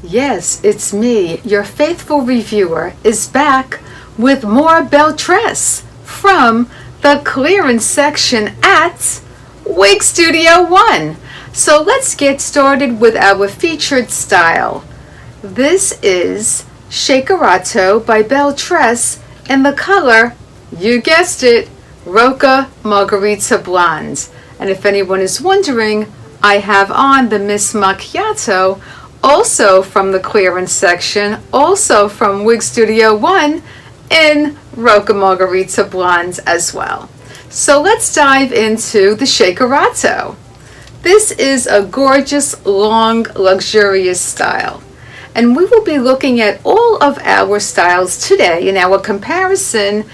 Yes, it's me, your faithful reviewer, is back with more Belle Tress from the clearance section at Wig Studio 1. So let's get started with our featured style. This is Shakerato by Belle Tress in the color, you guessed it, Roca Margarita Blonde. And if anyone is wondering, I have on the Miss Macchiato, also from the clearance section, also from Wig Studio 1 in Roca Margarita Blonde as well. So let's dive into the Shakerato. This is a gorgeous, long, luxurious style. And we will be looking at all of our styles today in our comparison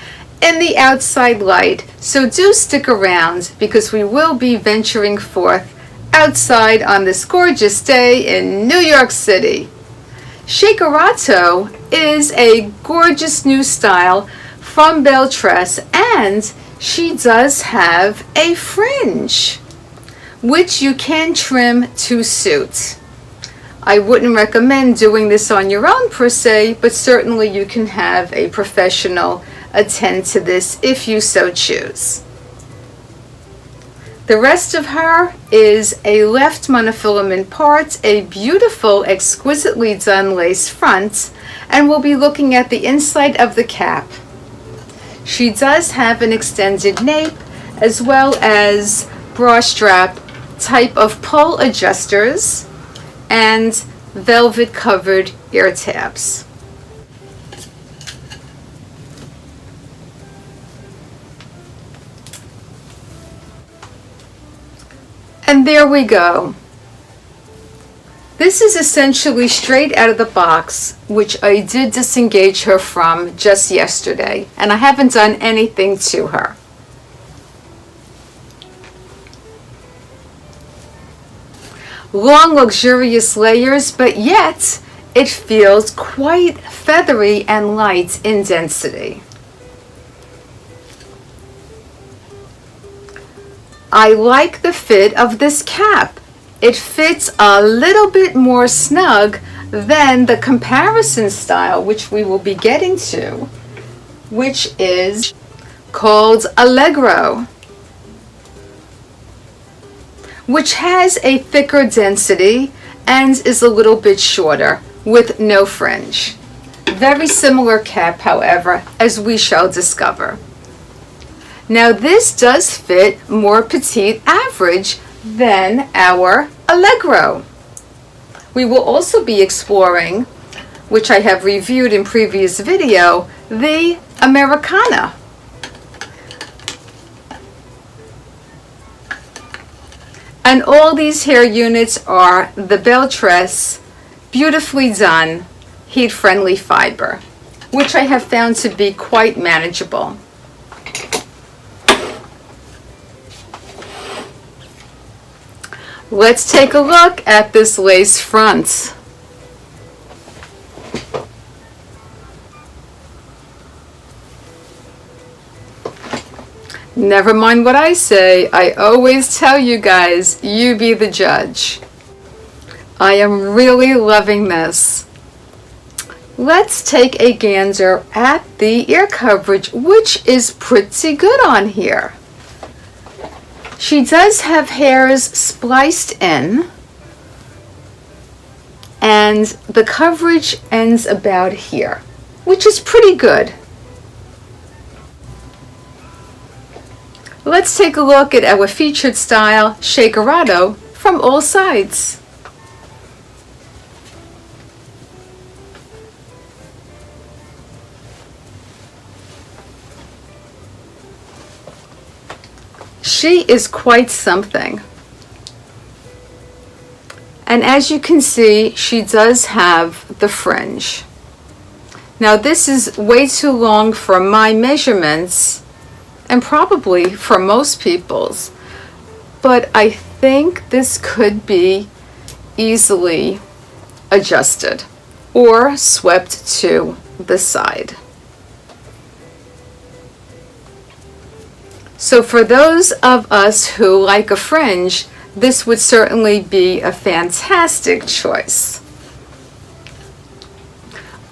in the outside light. So do stick around because we will be venturing forth outside on this gorgeous day in New York City. Shakerato is a gorgeous new style from Belle Tress, and she does have a fringe which you can trim to suit. I wouldn't recommend doing this on your own per se, but certainly you can have a professional attend to this if you so choose. The rest of her is a left monofilament part, a beautiful, exquisitely done lace front, and we'll be looking at the inside of the cap. She does have an extended nape as well as bra strap type of pull adjusters and velvet covered ear tabs. And there we go. This is essentially straight out of the box, which I did disengage her from just yesterday, and I haven't done anything to her. Long, luxurious layers, but yet it feels quite feathery and light in density. I like the fit of this cap. It fits a little bit more snug than the comparison style, which we will be getting to, which is called Allegro, which has a thicker density and is a little bit shorter with no fringe. Very similar cap, however, as we shall discover. Now this does fit more petite average than our Allegro. We will also be exploring, which I have reviewed in previous video, the Americana. And all these hair units are the Belle Tress beautifully done heat-friendly fiber, which I have found to be quite manageable. Let's take a look at this lace front. Never mind what I say, I always tell you guys, you be the judge. I am really loving this. Let's take a gander at the ear coverage, which is pretty good on here. She does have hairs spliced in, and the coverage ends about here, which is pretty good. Let's take a look at our featured style, Shakerato, from all sides. She is quite something. And as you can see, she does have the fringe. Now this is way too long for my measurements and probably for most people's, but I think this could be easily adjusted or swept to the side. So for those of us who like a fringe, this would certainly be a fantastic choice.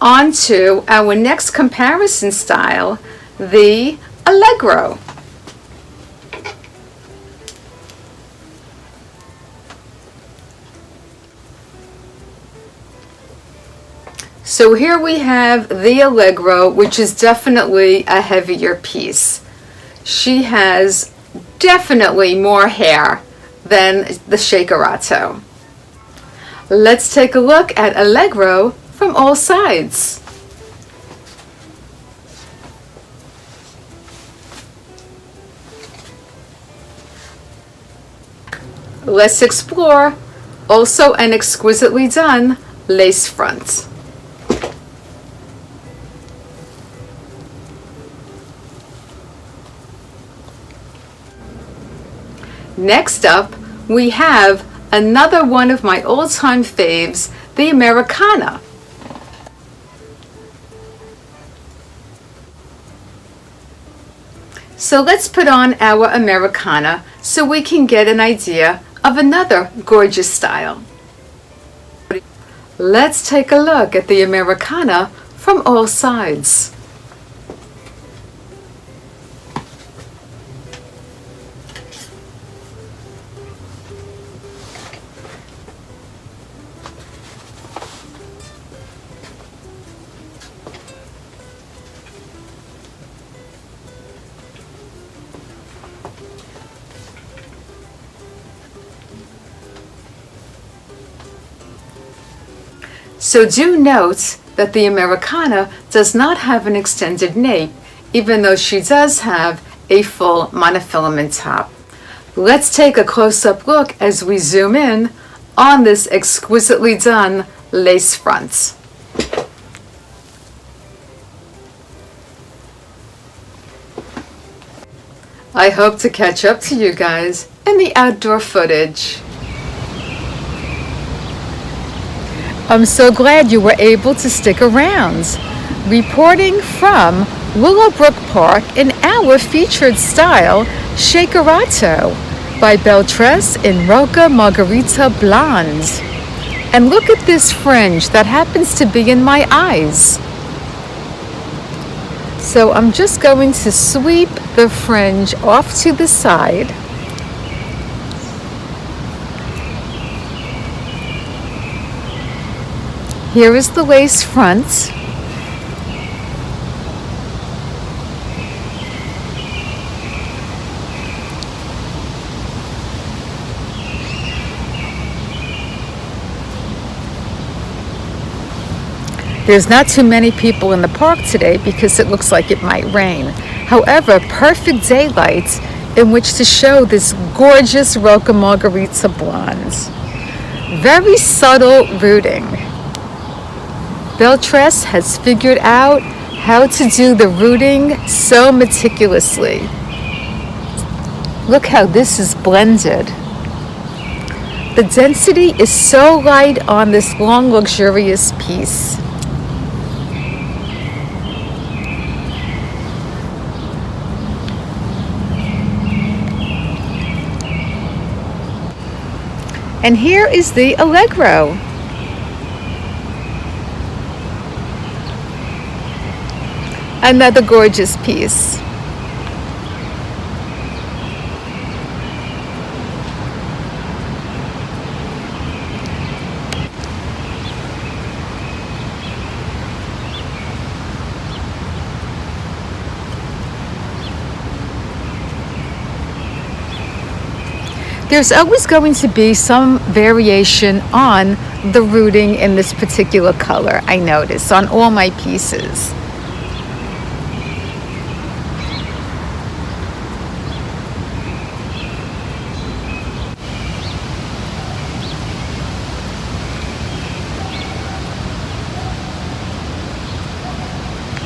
On to our next comparison style, the Allegro. So here we have the Allegro, which is definitely a heavier piece. She has definitely more hair than the Shakerato. Let's take a look at Allegro from all sides. Let's explore also an exquisitely done lace front. Next up, we have another one of my all-time faves, the Americana. So let's put on our Americana so we can get an idea of another gorgeous style. Let's take a look at the Americana from all sides. So do note that the Americana does not have an extended nape, even though she does have a full monofilament top. Let's take a close-up look as we zoom in on this exquisitely done lace front. I hope to catch up to you guys in the outdoor footage. I'm so glad you were able to stick around. Reporting from Willowbrook Park in our featured style, Shakerato by Belle Tress in Roca Margarita Blonde. And look at this fringe that happens to be in my eyes. So I'm just going to sweep the fringe off to the side. Here is the lace front. There's not too many people in the park today because it looks like it might rain. However, perfect daylight in which to show this gorgeous Roca Margarita Blonde. Very subtle rooting. Belle Tress has figured out how to do the rooting so meticulously. Look how this is blended. The density is so light on this long, luxurious piece. And here is the Allegro. Another gorgeous piece. There's always going to be some variation on the rooting in this particular color, I notice, on all my pieces.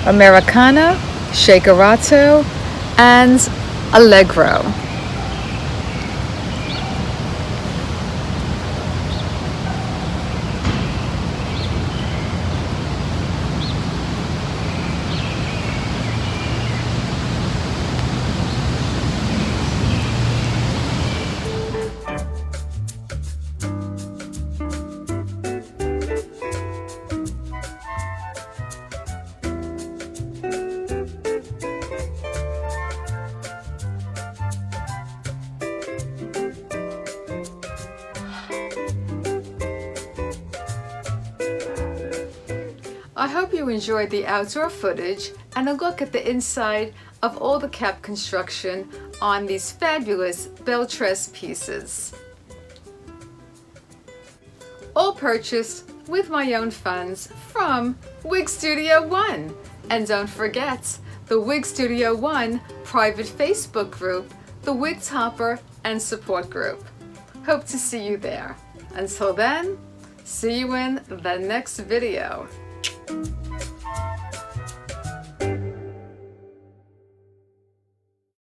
Americana, Shakerato, and Allegro. I hope you enjoyed the outdoor footage and a look at the inside of all the cap construction on these fabulous Belle Tress pieces. All purchased with my own funds from Wig Studio One. And don't forget the Wig Studio One private Facebook group, the Wig Topper and Support Group. Hope to see you there. Until then, see you in the next video.